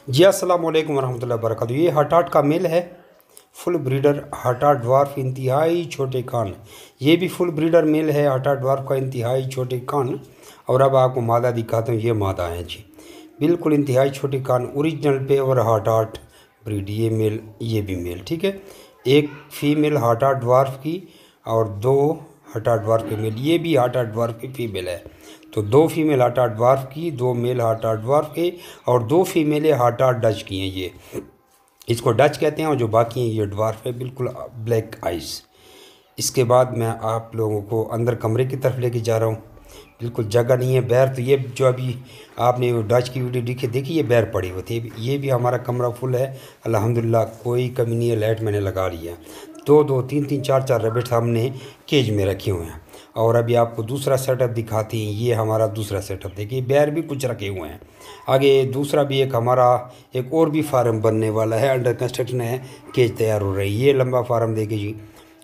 जी अस्सलाम वालेकुम रहमतुल्लाहि वबरकातुहू। ये हटाट का मेल है, फुल ब्रीडर हटाट ड्वार्फ इंतहाई छोटे कान। ये भी फुल ब्रीडर मेल है हटाट ड्वार्फ का, इंतहाई छोटे कान। और अब आपको मादा दिखाता हूँ। ये मादा है जी, बिल्कुल इंतहाई छोटे कान, ओरिजिनल पे और हटाट ब्रीड। ये मेल, ये भी मेल, ठीक है। एक फीमेल हटाट ड्वार्फ की और दो हटाट ड्वार्फ के मेल। ये भी हटाट ड्वार्फ की फीमेल है। तो दो फीमेल हटाट ड्वार्फ की, दो मेल हटाट ड्वार्फ के और दो फीमेल हटाट डच की हैं। ये इसको डच कहते हैं और जो बाकी हैं ये ड्वार्फ है, बिल्कुल ब्लैक आइस। इसके बाद मैं आप लोगों को अंदर कमरे की तरफ लेके जा रहा हूँ। बिल्कुल जगह नहीं है, बैर तो ये जो अभी आपने डच की वीडियो देखी ये बैर पड़ी हुई थी। ये भी हमारा कमरा फुल है अल्हम्दुलिल्लाह, कोई कमी नहीं है। लाइट मैंने लगा ली है। दो दो तीन तीन चार चार रैबिट्स हमने केज में रखे हुए हैं। और अभी आपको दूसरा सेटअप दिखाते हैं। ये हमारा दूसरा सेटअप देखिए, बैर भी कुछ रखे हुए हैं। आगे दूसरा भी एक हमारा एक और भी फार्म बनने वाला है, अंडर कंस्ट्रक्शन है, केज तैयार हो रही है। ये लंबा फार्म देखिए जी,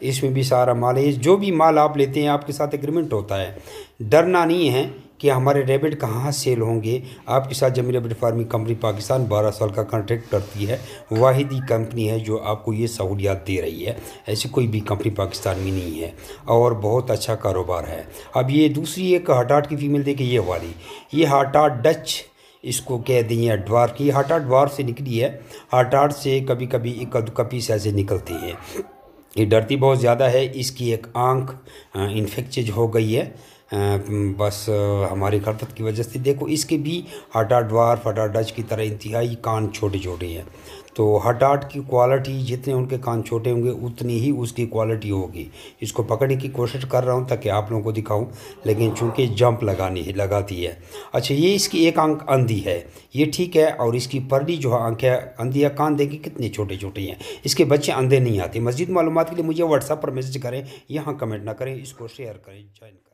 इसमें भी सारा माल है। जो भी माल आप लेते हैं आपके साथ एग्रीमेंट होता है। डरना नहीं है कि हमारे रैबिट कहाँ सेल होंगे। आपके साथ जमी रैबिट फार्मिंग कंपनी पाकिस्तान 12 साल का कॉन्ट्रैक्ट करती है। वाहिद ही कंपनी है जो आपको ये सहूलियात दे रही है। ऐसी कोई भी कंपनी पाकिस्तान में नहीं है और बहुत अच्छा कारोबार है। अब ये दूसरी एक हटाट की फीमेल देखिए, ये वाली, ये हटाट डच इसको कह दें, या ड्वार्फ की। हटाट ड्वार्फ से निकली है। हटाट से कभी कभी इक्का पीस ऐसे निकलते हैं। ये डरती बहुत ज़्यादा है। इसकी एक आंख इन्फेक्चेज हो गई है, बस हमारी गलत की वजह से। देखो इसके भी हटाट ड्वार्फ हटाट डच की तरह इंतहाई कान छोटे छोटे हैं। तो हटाट की क्वालिटी, जितने उनके कान छोटे होंगे उतनी ही उसकी क्वालिटी होगी। इसको पकड़ने की कोशिश कर रहा हूँ ताकि आप लोगों को दिखाऊं, लेकिन चूंकि जंप लगाती है। अच्छा, ये इसकी एक आंख अंधी है, ये ठीक है। और इसकी परली जो आंख है अंधी है। कान देखिए कितने छोटे छोटे हैं। इसके बच्चे अंधे नहीं आते। मज़ीद मालूमात के लिए मुझे व्हाट्सएप पर मैसेज करें, यहाँ कमेंट ना करें, इसको शेयर करें, ज्वाइन करें।